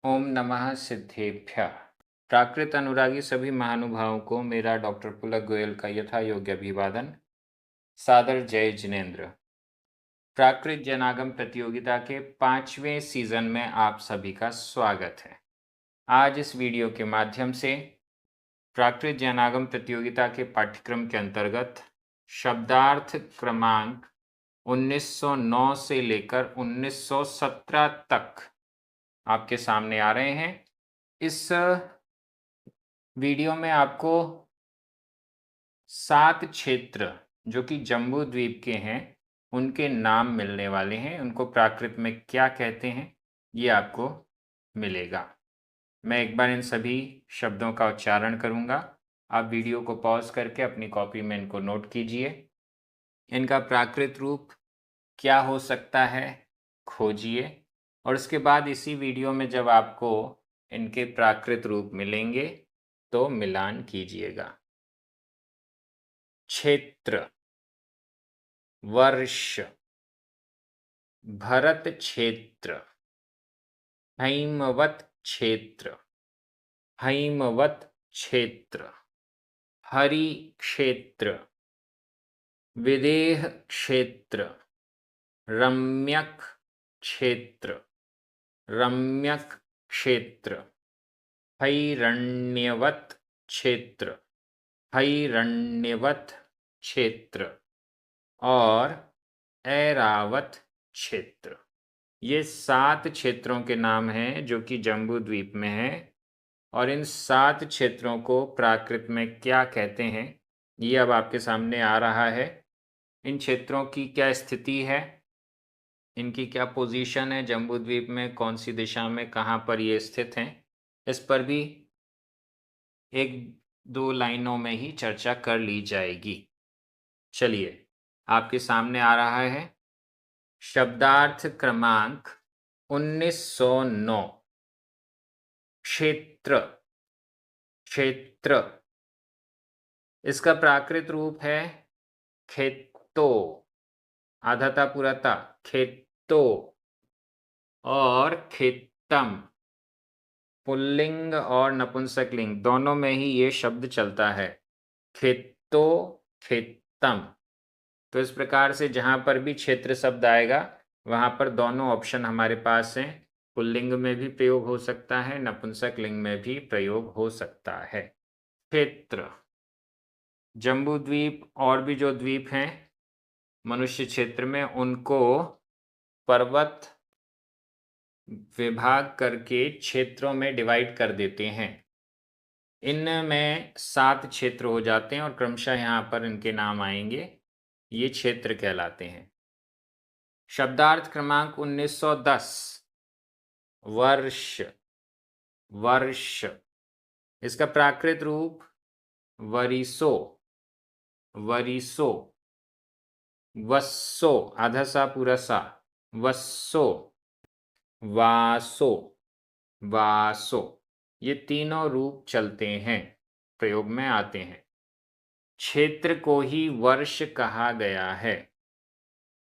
ओम नमः सिद्धेभ्यः। प्राकृत अनुरागी सभी महानुभावों को मेरा डॉक्टर पुलक गोयल का यथा योग्य अभिवादन। सादर जय जिनेन्द्र। प्राकृत जनागम प्रतियोगिता के 5वें सीजन में आप सभी का स्वागत है। आज इस वीडियो के माध्यम से प्राकृत जनागम प्रतियोगिता के पाठ्यक्रम के अंतर्गत शब्दार्थ क्रमांक 1909 से लेकर 1917 तक आपके सामने आ रहे हैं। इस वीडियो में आपको 7 क्षेत्र जो कि जम्बू द्वीप के हैं उनके नाम मिलने वाले हैं। उनको प्राकृत में क्या कहते हैं ये आपको मिलेगा। मैं एक बार इन सभी शब्दों का उच्चारण करूंगा। आप वीडियो को पॉज करके अपनी कॉपी में इनको नोट कीजिए। इनका प्राकृत रूप क्या हो सकता है खोजिए, और उसके बाद इसी वीडियो में जब आपको इनके प्राकृत रूप मिलेंगे तो मिलान कीजिएगा। क्षेत्र, वर्ष, भरत क्षेत्र, हैमवत क्षेत्र, हैमवत क्षेत्र, हरि क्षेत्र, विदेह क्षेत्र, रम्यक क्षेत्र, रम्यक क्षेत्र, हैरण्यवत क्षेत्र, हैरण्यवत क्षेत्र और ऐरावत क्षेत्र। ये 7 क्षेत्रों के नाम हैं जो कि जम्बू द्वीप में हैं, और इन 7 क्षेत्रों को प्राकृत में क्या कहते हैं ये अब आपके सामने आ रहा है। इन क्षेत्रों की क्या स्थिति है, इनकी क्या पोजीशन है जम्बू द्वीप में, कौन सी दिशा में, कहाँ पर ये स्थित हैं, इस पर भी एक दो लाइनों में ही चर्चा कर ली जाएगी। चलिए, आपके सामने आ रहा है शब्दार्थ क्रमांक 1909। क्षेत्र, क्षेत्र, इसका प्राकृत रूप है खेतो, आधा ता पूरा ता, खेतो, और खेतम। पुल्लिंग और नपुंसकलिंग दोनों में ही ये शब्द चलता है, खेतो, खेतम। तो इस प्रकार से जहाँ पर भी क्षेत्र शब्द आएगा वहाँ पर दोनों ऑप्शन हमारे पास हैं। पुल्लिंग में भी प्रयोग हो सकता है, नपुंसकलिंग में भी प्रयोग हो सकता है। क्षेत्र, जम्बू द्वीप और भी जो द्वीप हैं मनुष्य क्षेत्र में, उनको पर्वत विभाग करके क्षेत्रों में डिवाइड कर देते हैं। इनमें 7 क्षेत्र हो जाते हैं और क्रमशः यहाँ पर इनके नाम आएंगे। ये क्षेत्र कहलाते हैं। शब्दार्थ क्रमांक 1910। वर्ष, वर्ष, इसका प्राकृत रूप वरिसो, वरिसो, वस्सो, आधा सा पूरा सा, वस्सो, वासो, वासो। ये तीनों रूप चलते हैं, प्रयोग में आते हैं। क्षेत्र को ही वर्ष कहा गया है।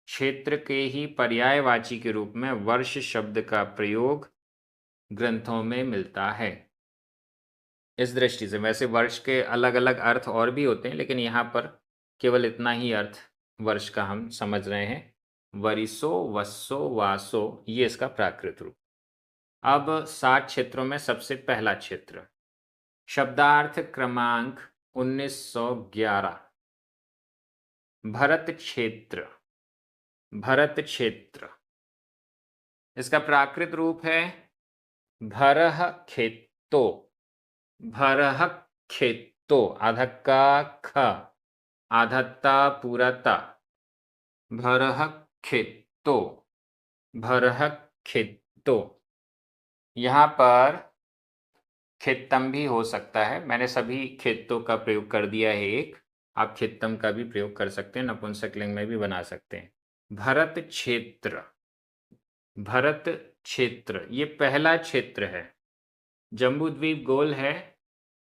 क्षेत्र के ही पर्यायवाची के रूप में वर्ष शब्द का प्रयोग ग्रंथों में मिलता है। इस दृष्टि से वैसे वर्ष के अलग अलग अर्थ और भी होते हैं, लेकिन यहाँ पर केवल इतना ही अर्थ वर्ष का हम समझ रहे हैं। वरिसो, वस्सो, वासो, ये इसका प्राकृत रूप। अब 7 क्षेत्रों में सबसे पहला क्षेत्र, शब्दार्थ क्रमांक 1911। भरत क्षेत्र, भरत क्षेत्र, इसका प्राकृत रूप है भरह खेतो, भरह खेतो, आधा का ख, आधा ता पूरा ता, भरह खेतो, भरह खेतो। यहाँ पर खेतम भी हो सकता है, मैंने सभी खेतों का प्रयोग कर दिया है एक, आप खेतम का भी प्रयोग कर सकते हैं, नपुंसकलिंग में भी बना सकते हैं। भरत क्षेत्र, भरत क्षेत्र, ये पहला क्षेत्र है। जम्बू द्वीप गोल है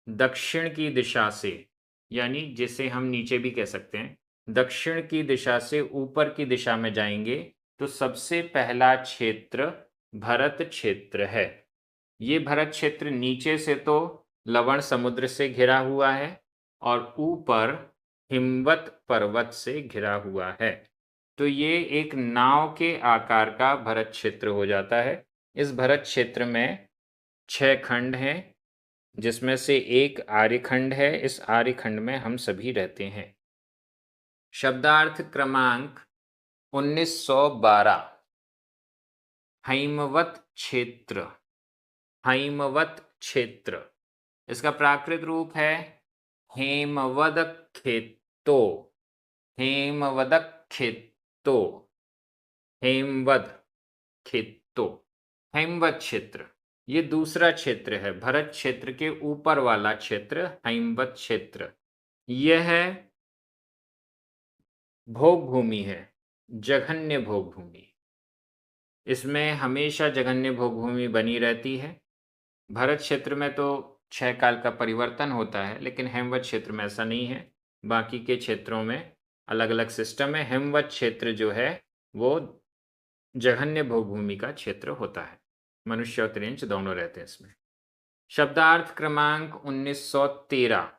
दक्षिण की दिशा से, यानी जिसे हम नीचे भी कह सकते हैं, दक्षिण की दिशा से ऊपर की दिशा में जाएंगे तो सबसे पहला क्षेत्र भरत क्षेत्र है। ये भरत क्षेत्र नीचे से तो लवण समुद्र से घिरा हुआ है और ऊपर हिमवत पर्वत से घिरा हुआ है। तो ये एक नाव के आकार का भरत क्षेत्र हो जाता है। इस भरत क्षेत्र में 6 खंड हैं, जिसमें से एक आर्यखंड है। इस आर्यखंड में हम सभी रहते हैं। शब्दार्थ क्रमांक 1912। हैमवत क्षेत्र। हैमवत क्षेत्र, इसका प्राकृत रूप है हेमवदखेत्तो। हेमवदखेत्तो, हेमवद खेत्तो, हेमवत क्षेत्र। ये दूसरा क्षेत्र है, भरत क्षेत्र के ऊपर वाला क्षेत्र हैमवत क्षेत्र। यह भोग भूमि है, जघन्य भोग भूमि। इसमें हमेशा जघन्य भोग भूमि बनी रहती है। भरत क्षेत्र में तो 6 काल का परिवर्तन होता है, लेकिन हेमवत क्षेत्र में ऐसा नहीं है। बाकी के क्षेत्रों में अलग अलग सिस्टम है। हेमवत क्षेत्र जो है वो जघन्य भोग भूमि का क्षेत्र होता है। मनुष्य और त्रिंच दोनों रहते हैं इसमें। शब्दार्थ क्रमांक 1913।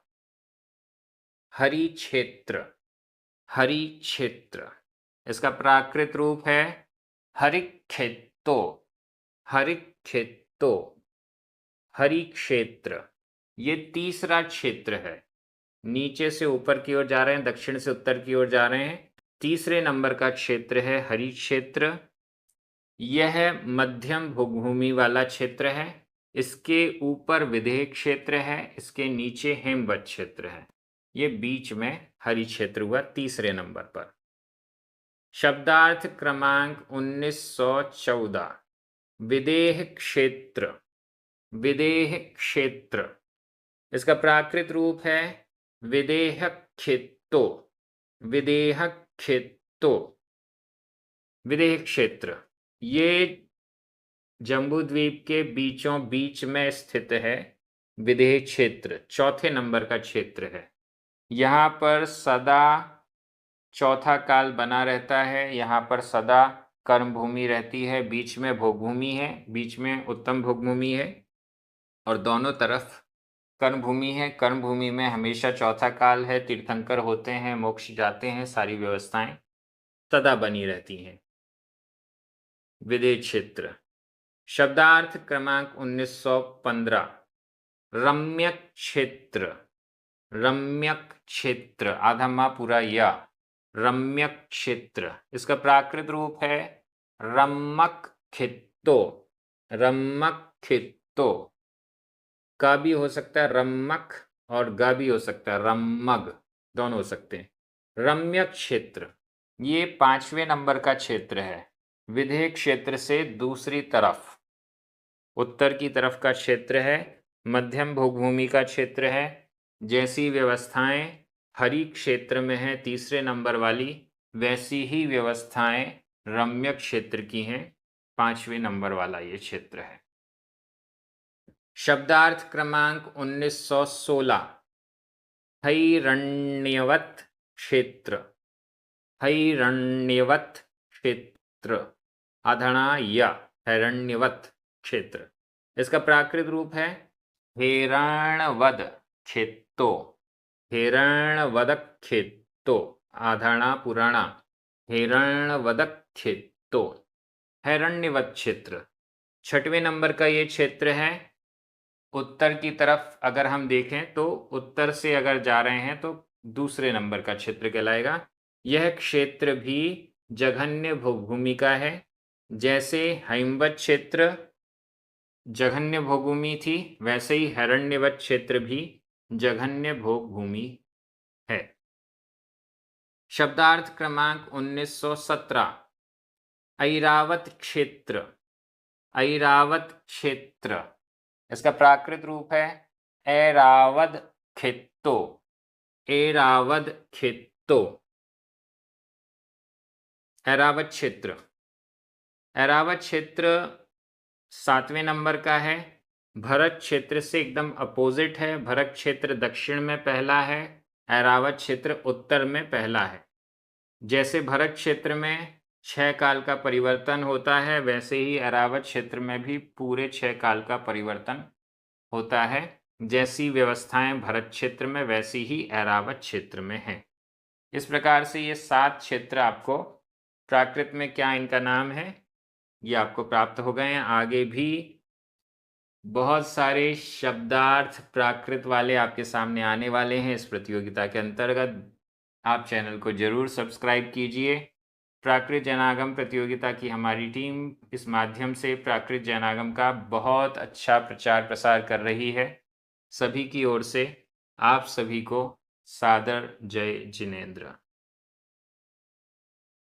हरि क्षेत्र। हरि क्षेत्र, इसका प्राकृत रूप है हरिखेत्तो। हरिखेत्तो, हरि क्षेत्र। ये तीसरा क्षेत्र है। नीचे से ऊपर की ओर जा रहे हैं, दक्षिण से उत्तर की ओर जा रहे हैं। तीसरे नंबर का क्षेत्र है हरि क्षेत्र। यह मध्यम भूभूमि वाला क्षेत्र है। इसके ऊपर विदेह क्षेत्र है, इसके नीचे हेमवत क्षेत्र है। ये बीच में हरि क्षेत्र हुआ तीसरे नंबर पर। शब्दार्थ क्रमांक 1914। विदेह क्षेत्र। विदेह क्षेत्र, इसका प्राकृत रूप है विदेहखेत्तो। विदेहखेत्तो, विदेह क्षेत्र। ये जम्बूद्वीप के बीचों बीच में स्थित है। विदेह क्षेत्र चौथे नंबर का क्षेत्र है। यहाँ पर सदा चौथा काल बना रहता है। यहाँ पर सदा कर्म भूमि रहती है। बीच में भोग भूमि है, बीच में उत्तम भोग भूमि है और दोनों तरफ कर्म भूमि है। कर्म भूमि में हमेशा चौथा काल है। तीर्थंकर होते हैं, मोक्ष जाते हैं, सारी व्यवस्थाएं सदा बनी रहती हैं। विदेह क्षेत्र। शब्दार्थ क्रमांक 1915। रम्यक क्षेत्र। रम्यक क्षेत्र, आधा माँ पूरा या। रम्यक क्षेत्र, इसका प्राकृत रूप है रम्मक खित्तो। रम्मक खित्तो, का भी हो सकता है रम्मक और गा भी हो सकता है रम्मग, दोनों हो सकते हैं। रम्यक क्षेत्र ये 5वें नंबर का क्षेत्र है। विदेह क्षेत्र से दूसरी तरफ उत्तर की तरफ का क्षेत्र है। मध्यम भोगभूमि का क्षेत्र है। जैसी व्यवस्थाएं हरि क्षेत्र में है तीसरे नंबर वाली, वैसी ही व्यवस्थाएं रम्यक क्षेत्र की हैं। 5वें नंबर वाला ये क्षेत्र है। शब्दार्थ क्रमांक 1916। हैरण्यवत क्षेत्र। हैरण्यवत क्षेत्र, आधणा या, हैरण्यवत क्षेत्र। इसका प्राकृत रूप है हिरण्यवद खेत्तो। हिरण्यवद खेत्तो, आधणा पुराणा, हिरण्यवद खेत्तो, हिरण्यवत क्षेत्र। 6वें नंबर का ये क्षेत्र है। उत्तर की तरफ अगर हम देखें तो उत्तर से अगर जा रहे हैं तो दूसरे नंबर का क्षेत्र कहलाएगा। यह क्षेत्र भी जघन्य भूमि का है। जैसे हैमवत क्षेत्र जघन्य भोगभूमि थी, वैसे ही हिरण्यवत क्षेत्र भी जघन्य भोग भूमि है। शब्दार्थ क्रमांक 1917। ऐरावत क्षेत्र। ऐरावत क्षेत्र, इसका प्राकृत रूप है ऐरावद खेत्तो। ऐरावद खेत्तो, ऐरावत क्षेत्र। ऐरावत क्षेत्र 7वें नंबर का है। भरत क्षेत्र से एकदम अपोजिट है। भरत क्षेत्र दक्षिण में पहला है, ऐरावत क्षेत्र उत्तर में पहला है। जैसे भरत क्षेत्र में 6 काल का परिवर्तन होता है, वैसे ही ऐरावत क्षेत्र में भी पूरे 6 काल का परिवर्तन होता है। जैसी व्यवस्थाएं भरत क्षेत्र में वैसी ही ऐरावत क्षेत्र में हैं। इस प्रकार से ये 7 क्षेत्र आपको प्राकृत में क्या इनका नाम है ये आपको प्राप्त हो गए हैं। आगे भी बहुत सारे शब्दार्थ प्राकृत वाले आपके सामने आने वाले हैं इस प्रतियोगिता के अंतर्गत। आप चैनल को जरूर सब्सक्राइब कीजिए। प्राकृत जैनागम प्रतियोगिता की हमारी टीम इस माध्यम से प्राकृत जैनागम का बहुत अच्छा प्रचार प्रसार कर रही है। सभी की ओर से आप सभी को सादर जय जिनेंद्र।